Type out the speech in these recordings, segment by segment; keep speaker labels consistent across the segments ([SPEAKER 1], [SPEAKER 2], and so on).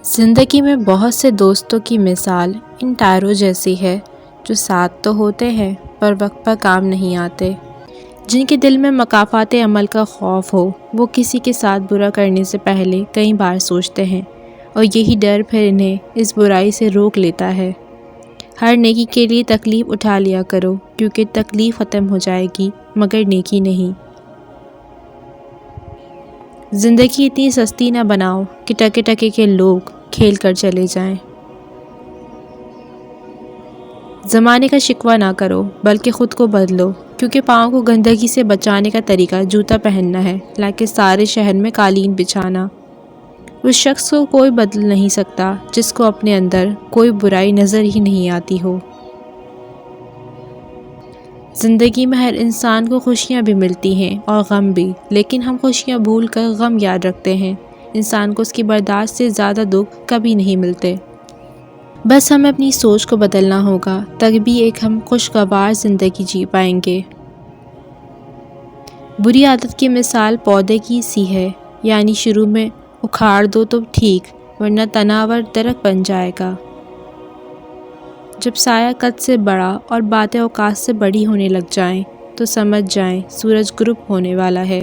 [SPEAKER 1] زندگی میں بہت سے دوستوں کی مثال ان ٹائروں جیسی ہے جو ساتھ تو ہوتے ہیں پر وقت پر کام نہیں آتے۔ جن کے دل میں مکافات عمل کا خوف ہو وہ کسی کے ساتھ برا کرنے سے پہلے کئی بار سوچتے ہیں، اور یہی ڈر پھر انہیں اس برائی سے روک لیتا ہے۔ ہر نیکی کے لیے تکلیف اٹھا لیا کرو، کیونکہ تکلیف ختم ہو جائے گی مگر نیکی نہیں۔ زندگی اتنی سستی نہ بناؤ کہ ٹکے ٹکے کے لوگ کھیل کر چلے جائیں۔ زمانے کا شکوہ نہ کرو بلکہ خود کو بدلو، کیونکہ پاؤں کو گندگی سے بچانے کا طریقہ جوتا پہننا ہے، نہ کہ سارے شہر میں قالین بچھانا۔ اس شخص کو کوئی بدل نہیں سکتا جس کو اپنے اندر کوئی برائی نظر ہی نہیں آتی ہو۔ زندگی میں ہر انسان کو خوشیاں بھی ملتی ہیں اور غم بھی، لیکن ہم خوشیاں بھول کر غم یاد رکھتے ہیں۔ انسان کو اس کی برداشت سے زیادہ دکھ کبھی نہیں ملتے۔ بس ہمیں اپنی سوچ کو بدلنا ہوگا، تبھی ایک ہم خوشگوار زندگی جی پائیں گے۔ بری عادت کی مثال پودے کی سی ہے، یعنی شروع میں اکھاڑ دو تو ٹھیک، ورنہ تناور درخت بن جائے گا۔ جب سایہ قد سے بڑا اور باتیں اوقات سے بڑی ہونے لگ جائیں تو سمجھ جائیں سورج غروب ہونے والا ہے۔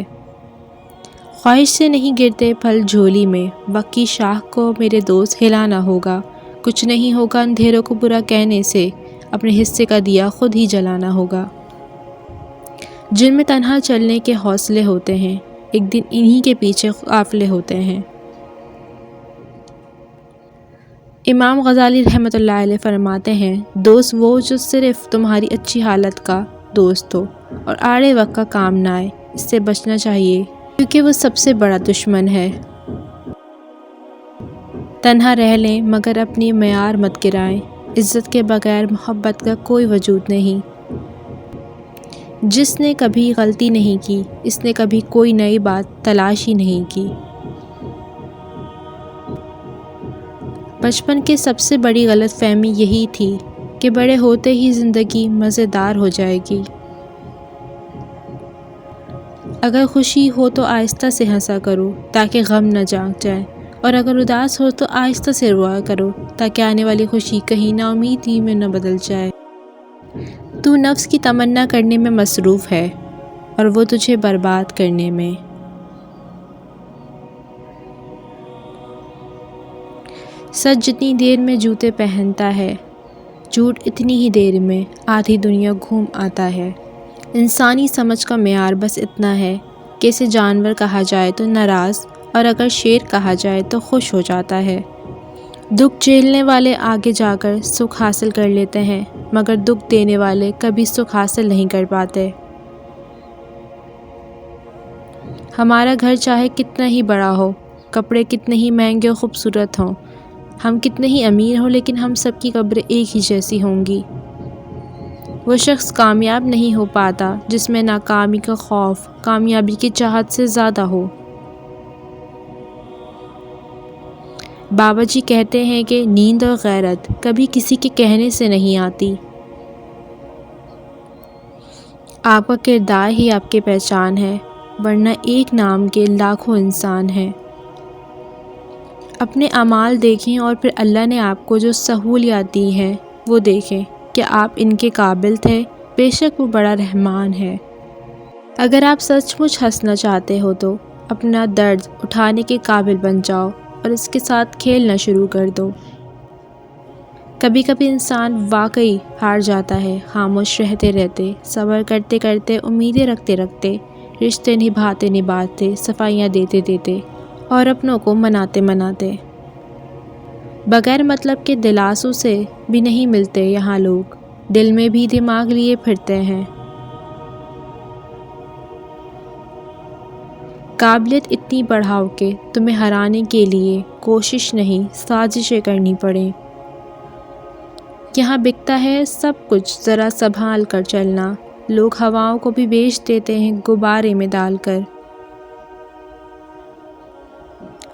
[SPEAKER 1] خواہش سے نہیں گرتے پھل جھولی میں، وقت کی شاخ کو میرے دوست ہلانا ہوگا۔ کچھ نہیں ہوگا اندھیروں کو برا کہنے سے، اپنے حصے کا دیا خود ہی جلانا ہوگا۔ جن میں تنہا چلنے کے حوصلے ہوتے ہیں، ایک دن انہی کے پیچھے قافلے ہوتے ہیں۔ امام غزالی رحمۃ اللہ علیہ فرماتے ہیں، دوست وہ جو صرف تمہاری اچھی حالت کا دوست ہو اور آڑے وقت کا کام نہ آئے، اس سے بچنا چاہیے کیونکہ وہ سب سے بڑا دشمن ہے۔ تنہا رہ لیں مگر اپنی معیار مت گرائیں، عزت کے بغیر محبت کا کوئی وجود نہیں۔ جس نے کبھی غلطی نہیں کی، اس نے کبھی کوئی نئی بات تلاش ہی نہیں کی۔ بچپن کی سب سے بڑی غلط فہمی یہی تھی کہ بڑے ہوتے ہی زندگی مزیدار ہو جائے گی۔ اگر خوشی ہو تو آہستہ سے ہنسا کرو تاکہ غم نہ جاگ جائے، اور اگر اداس ہو تو آہستہ سے روا کرو تاکہ آنے والی خوشی کہیں نا امیدی میں نہ بدل جائے۔ تو نفس کی تمنا کرنے میں مصروف ہے اور وہ تجھے برباد کرنے میں۔ سچ جتنی دیر میں جوتے پہنتا ہے، جھوٹ اتنی ہی دیر میں آدھی دنیا گھوم آتا ہے۔ انسانی سمجھ کا معیار بس اتنا ہے کہ اسے جانور کہا جائے تو ناراض، اور اگر شیر کہا جائے تو خوش ہو جاتا ہے۔ دکھ جھیلنے والے آگے جا کر سکھ حاصل کر لیتے ہیں، مگر دکھ دینے والے کبھی سکھ حاصل نہیں کر پاتے۔ ہمارا گھر چاہے کتنا ہی بڑا ہو، کپڑے کتنے ہی مہنگے اور خوبصورت ہوں، ہم کتنے ہی امیر ہوں، لیکن ہم سب کی قبریں ایک ہی جیسی ہوں گی۔ وہ شخص کامیاب نہیں ہو پاتا جس میں ناکامی کا خوف کامیابی کی چاہت سے زیادہ ہو۔ بابا جی کہتے ہیں کہ نیند اور غیرت کبھی کسی کے کہنے سے نہیں آتی۔ آپ کا کردار ہی آپ کی پہچان ہے، ورنہ ایک نام کے لاکھوں انسان ہیں۔ اپنے اعمال دیکھیں اور پھر اللہ نے آپ کو جو سہولیات دی ہیں وہ دیکھیں کہ آپ ان کے قابل تھے۔ بے شک وہ بڑا رحمان ہے۔ اگر آپ سچ مچ ہنسنا چاہتے ہو تو اپنا درد اٹھانے کے قابل بن جاؤ اور اس کے ساتھ کھیلنا شروع کر دو۔ کبھی کبھی انسان واقعی ہار جاتا ہے، خاموش رہتے رہتے، صبر کرتے کرتے، امیدیں رکھتے رکھتے، رشتے نبھاتے نبھاتے، صفائیاں دیتے دیتے اور اپنوں کو مناتے مناتے۔ بغیر مطلب کے دلاسوں سے بھی نہیں ملتے یہاں لوگ، دل میں بھی دماغ لیے پھرتے ہیں۔ قابلیت اتنی بڑھاؤ کہ تمہیں ہرانے کے لیے کوشش نہیں سازشیں کرنی پڑیں۔ یہاں بکتا ہے سب کچھ، ذرا سنبھال کر چلنا۔ لوگ ہواؤں کو بھی بیچ دیتے ہیں غبارے میں ڈال کر۔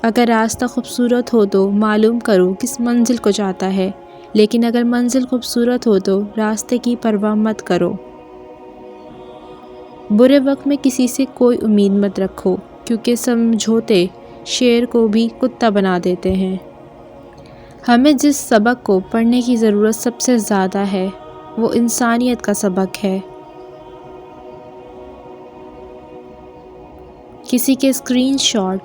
[SPEAKER 1] اگر راستہ خوبصورت ہو تو معلوم کرو کس منزل کو جاتا ہے، لیکن اگر منزل خوبصورت ہو تو راستے کی پرواہ مت کرو۔ برے وقت میں کسی سے کوئی امید مت رکھو، کیونکہ سمجھوتے شیر کو بھی کتا بنا دیتے ہیں۔ ہمیں جس سبق کو پڑھنے کی ضرورت سب سے زیادہ ہے وہ انسانیت کا سبق ہے۔ کسی کے اسکرین شاٹ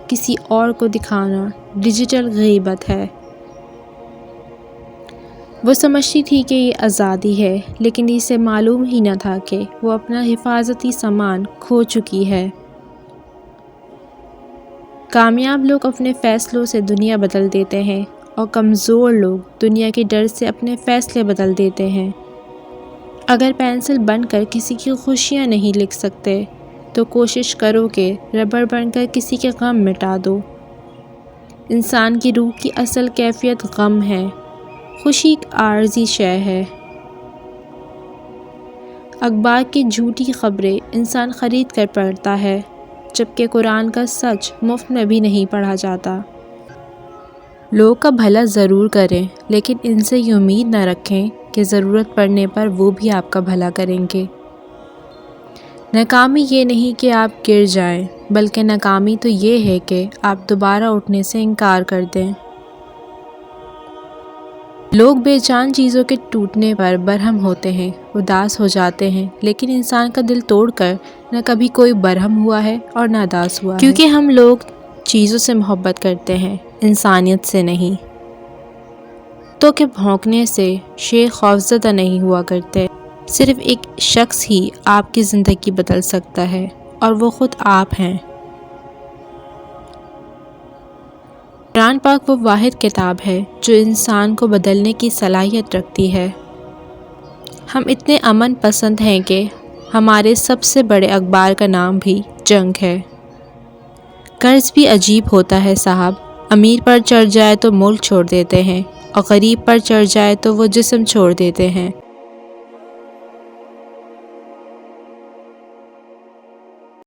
[SPEAKER 1] کسی اور کو دکھانا ڈیجیٹل غیبت ہے۔ وہ سمجھتی تھی کہ یہ آزادی ہے، لیکن اسے معلوم ہی نہ تھا کہ وہ اپنا حفاظتی سامان کھو چکی ہے۔ کامیاب لوگ اپنے فیصلوں سے دنیا بدل دیتے ہیں اور کمزور لوگ دنیا کے ڈر سے اپنے فیصلے بدل دیتے ہیں۔ اگر پینسل بن کر کسی کی خوشیاں نہیں لکھ سکتے تو کوشش کرو کہ ربڑ بن کر کسی کے غم مٹا دو۔ انسان کی روح کی اصل کیفیت غم ہے، خوشی ایک عارضی شے ہے۔ اخبار کی جھوٹی خبریں انسان خرید کر پڑھتا ہے، جبکہ قرآن کا سچ مفت میں بھی نہیں پڑھا جاتا۔ لوگوں کا بھلا ضرور کریں، لیکن ان سے یہ امید نہ رکھیں کہ ضرورت پڑنے پر وہ بھی آپ کا بھلا کریں گے۔ ناکامی یہ نہیں کہ آپ گر جائیں، بلکہ ناکامی تو یہ ہے کہ آپ دوبارہ اٹھنے سے انکار کر دیں۔ لوگ بے جان چیزوں کے ٹوٹنے پر برہم ہوتے ہیں، اداس ہو جاتے ہیں، لیکن انسان کا دل توڑ کر نہ کبھی کوئی برہم ہوا ہے اور نہ اداس ہوا ہے، کیونکہ ہم لوگ چیزوں سے محبت کرتے ہیں، انسانیت سے نہیں۔ تو کہ بھونکنے سے شیر خوفزدہ نہیں ہوا کرتے۔ صرف ایک شخص ہی آپ کی زندگی بدل سکتا ہے اور وہ خود آپ ہیں۔ قرآن پاک وہ واحد کتاب ہے جو انسان کو بدلنے کی صلاحیت رکھتی ہے۔ ہم اتنے امن پسند ہیں کہ ہمارے سب سے بڑے اخبار کا نام بھی جنگ ہے۔ قرض بھی عجیب ہوتا ہے صاحب، امیر پر چڑھ جائے تو ملک چھوڑ دیتے ہیں اور غریب پر چڑھ جائے تو وہ جسم چھوڑ دیتے ہیں۔